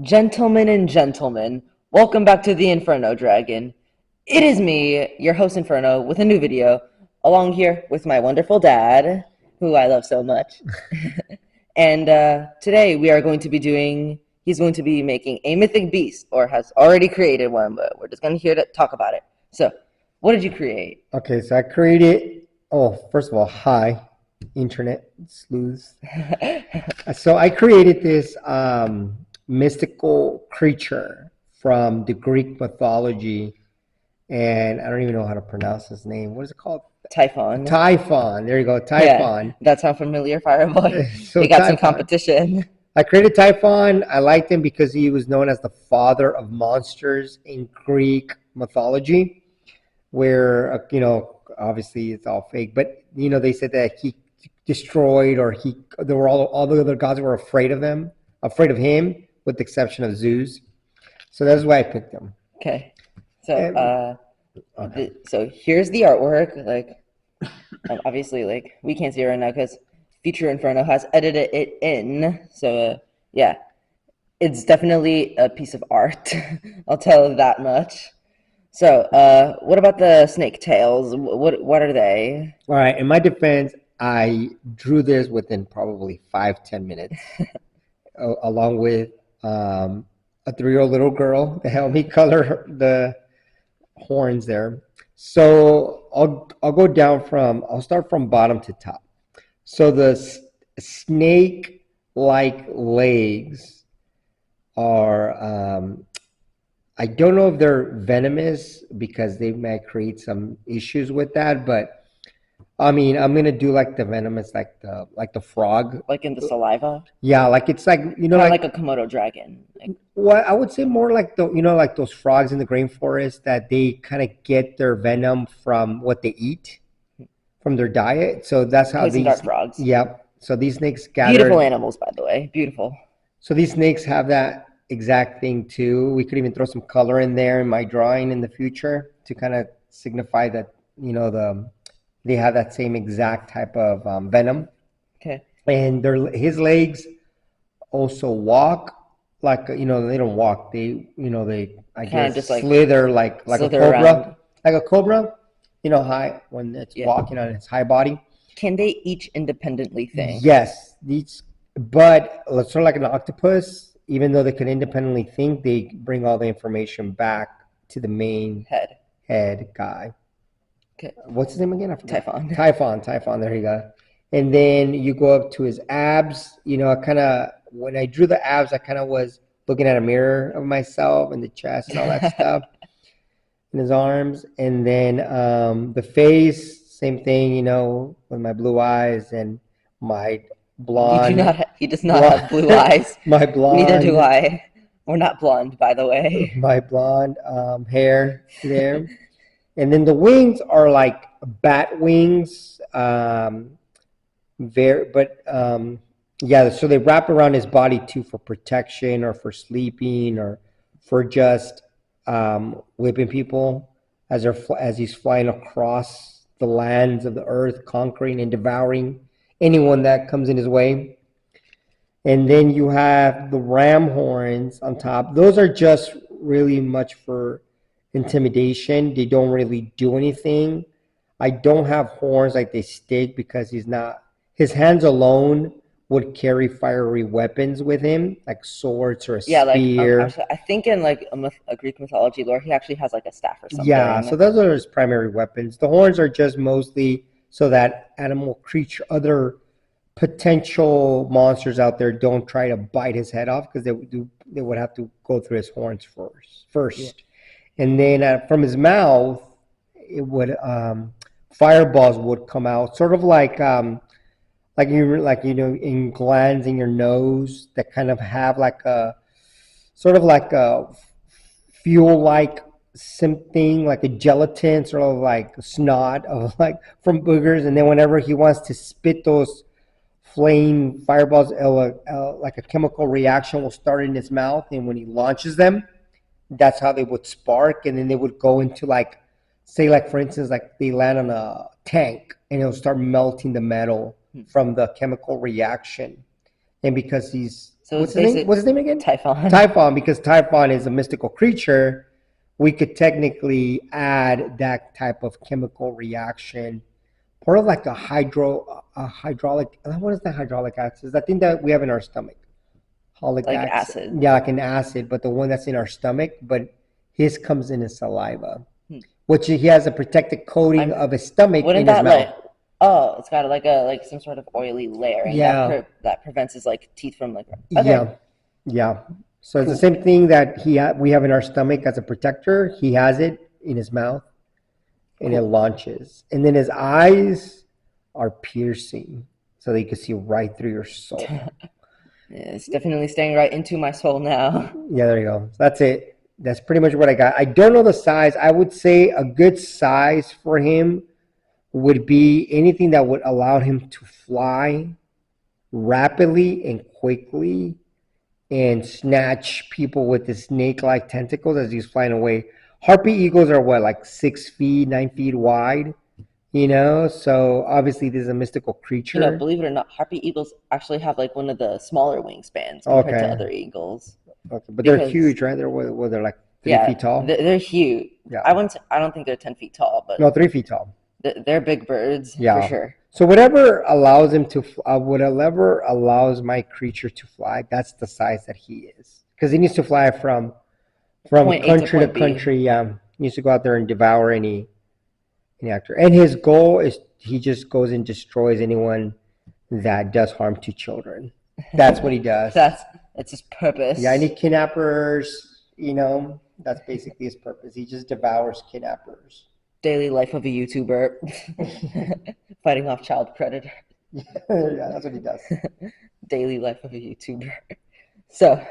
Gentlemen and gentlemen, welcome back to the Inferno Dragon. It is me, your host Inferno, with a new video, along here with my wonderful dad, who I love so much. And today we are going to be he's going to be making a mythic beast, or has already created one, but we're just going to hear to talk about it. So, what did you create? Okay, so I created, first of all, hi, internet sleuths. So I created this mystical creature from the Greek mythology, and I don't even know how to pronounce his name. What is it called? Typhon. Typhon. There you go, Yeah, Typhon. that sound familiar, Fireboy? So We got some Typhon. competition. I created Typhon. I liked him because he was known as the father of monsters in Greek mythology, where obviously it's all fake, but they said that he destroyed, or there were all the other gods were afraid of him, with the exception of Zeus. So that's why I picked him. Okay. So, And, okay. so here's the artwork. Obviously, we can't see it right now because Future Inferno has edited it in. So, yeah, it's definitely a piece of art. I'll tell you that much. So, what about the snake tails? What are they? All right. In my defense, I drew this within probably 5-10 minutes, along with a 3-year-old little girl to help me color the horns there. So I'll start from bottom to top. So the snake-like legs are, I don't know if they're venomous because they might create some issues with that, but I mean, I'm gonna do like the venomous, like the frog. Like in the saliva? Yeah, like it's like Kind of like a Komodo dragon. what I would say more like like those frogs in the rainforest, that they kind of get their venom from what they eat, from their diet. So that's how Poison dart frogs. yep. So these snakes Beautiful gather. animals, by the way. Beautiful. So these snakes have that exact thing too. We could even throw some color in there in my drawing in the future to kind of signify that they have that same exact type of venom. Okay. And his legs also walk like, they don't walk. They I Kind of guess just like slither like a slither cobra, around. like a cobra. High when it's Yeah. walking on its high body. Can they each independently think? Yes, but sort of like an octopus, even though they can independently think, they bring all the information back to the main head guy. Okay. What's his name again? I forgot. Typhon. Typhon. There you go. And then you go up to his abs. When I drew the abs, I kind of was looking at a mirror of myself and the chest and all that stuff in his arms. And then the face, same thing, with my blue eyes and my blonde. He does not have blue eyes. My blonde. Neither do I. We're not blonde, by the way. My blonde hair there. And then the wings are like bat wings. Yeah, so they wrap around his body too, for protection or for sleeping or for just whipping people as he's flying across the lands of the earth, conquering and devouring anyone that comes in his way. And then you have the ram horns on top. Those are just really much for intimidation. They don't really do anything. I don't have horns like they stick because his hands alone would carry fiery weapons with him, like swords or a spear. Actually, I think in a Greek mythology lore, he actually has like a staff or something. Yeah, so those are his primary weapons. The horns are just mostly so that other potential monsters out there don't try to bite his head off, because they would have to go through his horns first. Yeah. And then from his mouth, it would fireballs would come out, sort of like in glands in your nose that kind of have like a sort of like a fuel like something, like a gelatin, sort of like snot of like from boogers. And then whenever he wants to spit those flame fireballs, like a chemical reaction will start in his mouth, and when he launches them, that's how they would spark. And then they would go into say for instance, like they land on a tank and it'll start melting the metal from the chemical reaction. And because he's So it's What's his name? basic What's his name again? Typhon. Typhon, because Typhon is a mystical creature. We could technically add that type of chemical reaction, part of like a hydraulic. What is the hydraulic acid? I think that we have in our stomach. Hydraulic Like acid, acid. yeah, like an acid, but the one that's in our stomach, but his comes in his saliva, Hmm. which he has a protective coating I'm of his stomach wouldn't in his that mouth. like oh, it's got like a like some sort of oily layering that Yeah, that prevents his like teeth from like okay, yeah, yeah. So it's the cool. same thing that we have in our stomach as a protector. He has it in his mouth, and it Cool. launches. And then his eyes are piercing, so that you can see right through your soul. Yeah, it's definitely staying right into my soul now. Yeah, there you go. So that's it. That's pretty much what I got. I don't know the size. I would say a good size for him would be anything that would allow him to fly rapidly and quickly and snatch people with the snake-like tentacles as he's flying away. Harpy eagles are what, like 6 feet, 9 feet wide, So obviously this is a mystical creature. Believe it or not, harpy eagles actually have like one of the smaller wingspans compared to Okay, other eagles okay, but they're because huge, right? They're like three yeah, feet tall. they're huge. Yeah, I don't think they're 10 feet tall, but no, 3 feet tall. they're big birds for Yeah. sure. So whatever allows him to, whatever allows my creature to fly, that's the size that he is, because he needs to fly from Point A to country to point B. country. He needs to go out there and devour any actor. And his goal is he just goes and destroys anyone that does harm to children. That's what he does. That's his Yeah, purpose. any kidnappers, that's basically his purpose. He just devours kidnappers. Daily life of a YouTuber fighting off child predator. Yeah, that's what he does. Daily life of a YouTuber. So,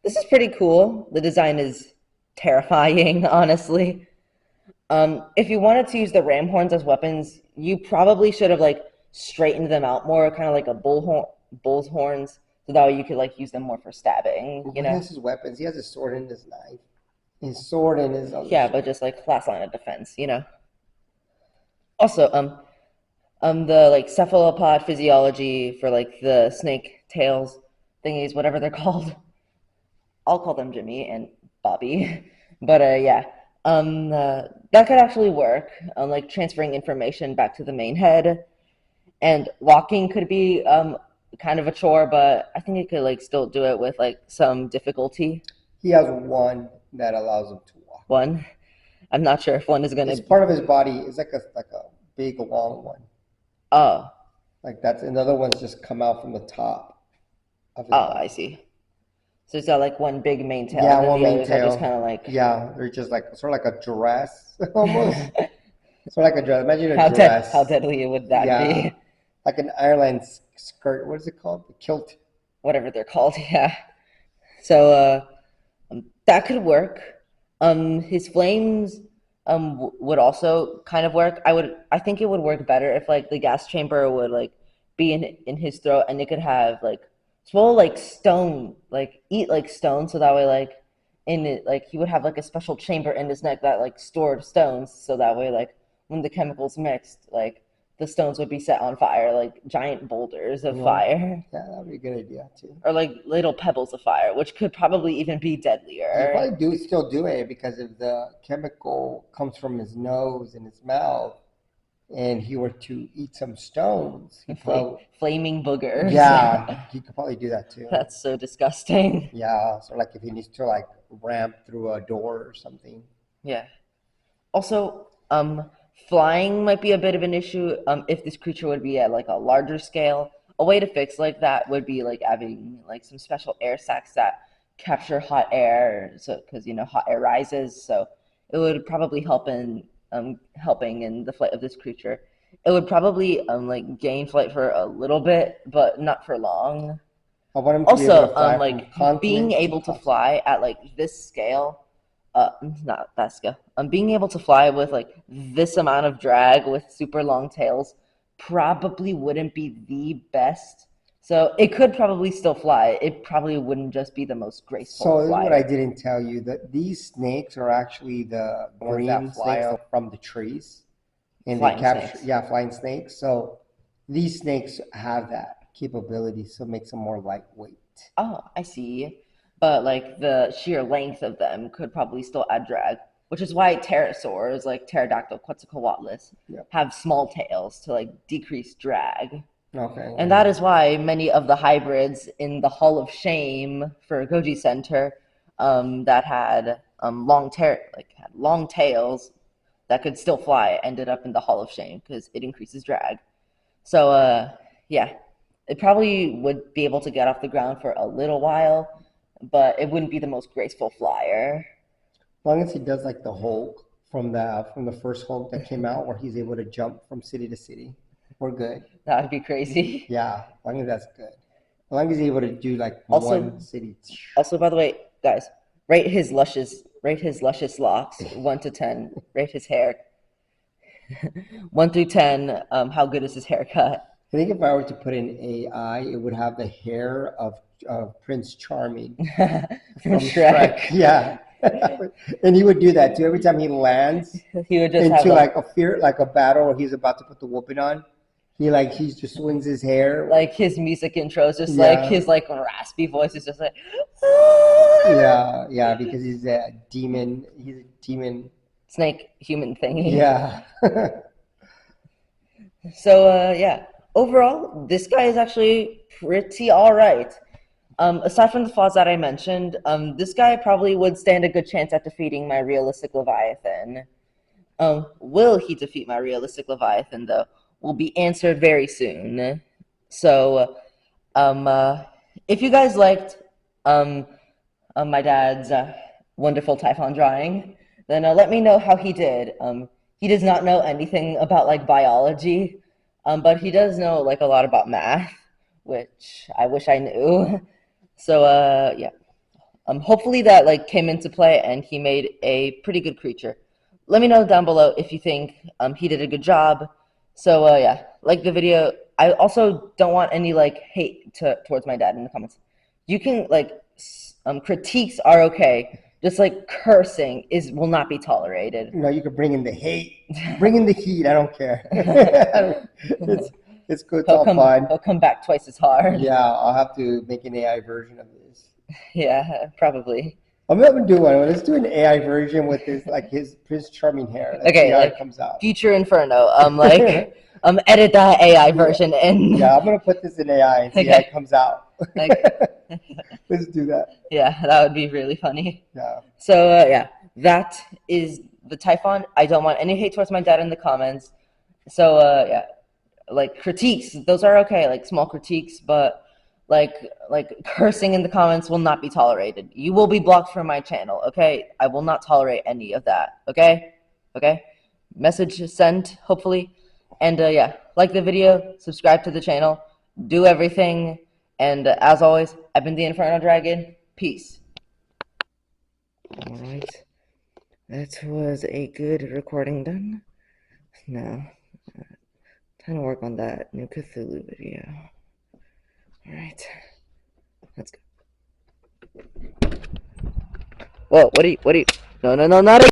this is pretty cool. The design is terrifying, honestly. If you wanted to use the ram horns as weapons, you probably should have like straightened them out more, kind of like a bull's horns, so that way you could like use them more for stabbing. But what has his weapons? He has his sword and his knife. His sword and his other Yeah, but sword. just like last line of defense. Also, the like cephalopod physiology for like the snake tails thingies, whatever they're called. I'll call them Jimmy and Bobby. But yeah, that could actually work. Like transferring information back to the main head, and walking could be kind of a chore, but I think it could like still do it with like some difficulty. He has one that allows him to walk. One, I'm not sure if one is It's gonna. part of his body. It's like a big long one. Oh, Like that's another one's just come out from the top of his oh, I body. see. So it's got like one big main tail, Yeah, and then one the main others are just tail. kind of like. Yeah, they're just like sort of like a dress almost. Sort of like a dress. Imagine a How dress. deadly would that Yeah, be? like an Ireland skirt. What is it called? The kilt. Whatever they're called, yeah. So that could work. His flames would also kind of work. I think it would work better if like the gas chamber would like be in his throat, and it could have like swallow like stone, like eat like stone, so that way like in it like he would have like a special chamber in his neck that like stored stones, so that way like when the chemicals mixed, like the stones would be set on fire, like giant boulders of Yeah, fire, yeah, that would be a good idea too. or like little pebbles of fire, which could probably even be He could deadlier. probably still do it because if the chemical comes from his nose and his mouth, and he were to eat some stones, he Fla- probably, flaming boogers. yeah, he could probably do that too. That's so disgusting. Yeah, so like if he needs to like ramp through a door or something. Yeah. Also, flying might be a bit of an issue. If this creature would be at like a larger scale, a way to fix like that would be like having like some special air sacs that capture hot air, so because hot air rises, so it would probably helping in the flight of this creature. It would probably like gain flight for a little bit, but not for long. I want him to be able to Also, fly from like being continent to able to continent. fly at like this scale, not that scale. Being able to fly with like this amount of drag with super long tails probably wouldn't be the best. So it could probably still fly. It probably wouldn't just be the most graceful So this is what I flyer. didn't tell you, that these snakes are actually the ones Green that fly snakes, up from the trees and they flying capture, snakes. yeah, flying snakes. So these snakes have that capabilities, so it makes them more lightweight. Oh, I see. But like the sheer length of them could probably still add drag, which is why pterosaurs like Pterodactyl, Quetzalcoatlus Yeah. have small tails to like decrease drag. Okay. And that is why many of the hybrids in the Hall of Shame for Goji Center that had had long tails that could still fly ended up in the Hall of Shame because it increases drag. So yeah, it probably would be able to get off the ground for a little while, but it wouldn't be the most graceful flyer. As long as he does like the Hulk from the first Hulk that came out, where he's able to jump from city to city, we're good. That would be crazy. Yeah, as long as that's good. As long as he's able to do like one Also, city. also by the way, guys, rate his luscious locks 1 to 10. Rate his hair 1 through 10. How good is his haircut? I think if I were to put in AI, it would have the hair of Prince Charming From from Shrek. Shrek. Yeah. And he would do that too. Every time he lands He would just have into like a battle where he's about to put the whooping on, he just swings his hair. like his music intros, just like Yeah. his like raspy voice is just like Yeah, yeah, because he's a demon. He's a demon. snake human thingy. Yeah. So yeah, overall, this guy is actually pretty all right. Aside from the flaws that I mentioned, this guy probably would stand a good chance at defeating my realistic Leviathan. Will he defeat my realistic Leviathan, though, will be answered very soon. So, if you guys liked my dad's wonderful Typhon drawing, then let me know how he did. He does not know anything about like biology, but he does know like a lot about math, which I wish I knew. So, yeah. Hopefully that like came into play and he made a pretty good creature. Let me know down below if you think he did a good job. So yeah, like the video. I also don't want any like hate towards my dad in the comments. You can like critiques are okay. Just like cursing will not be tolerated. You know, you could bring in the hate, bring in the heat. I don't care. It's good. It's all fun. He'll come back twice as hard. Yeah, I'll have to make an AI version of this. Yeah, probably. I'm gonna do one. Let's do an AI version with his Prince Charming hair. Let's see how like it comes out. Future Inferno. Edit that AI version in. Yeah, I'm gonna put this in AI and see how it comes out. Like, Let's do that. yeah, that would be really funny. Yeah. So yeah, that is the Typhon. I don't want any hate towards my dad in the comments. So yeah, like critiques, those are okay, like small critiques, but like cursing in the comments will not be tolerated. You will be blocked from my channel, okay? I will not tolerate any of that, okay? Okay? Message sent, hopefully. And yeah, like the video, subscribe to the channel, do everything, and as always, I've been the Inferno Dragon. Peace. Alright, that was a good recording done. Now, time to work on that new Cthulhu video. Alright, let's go. Whoa, what do you, no, not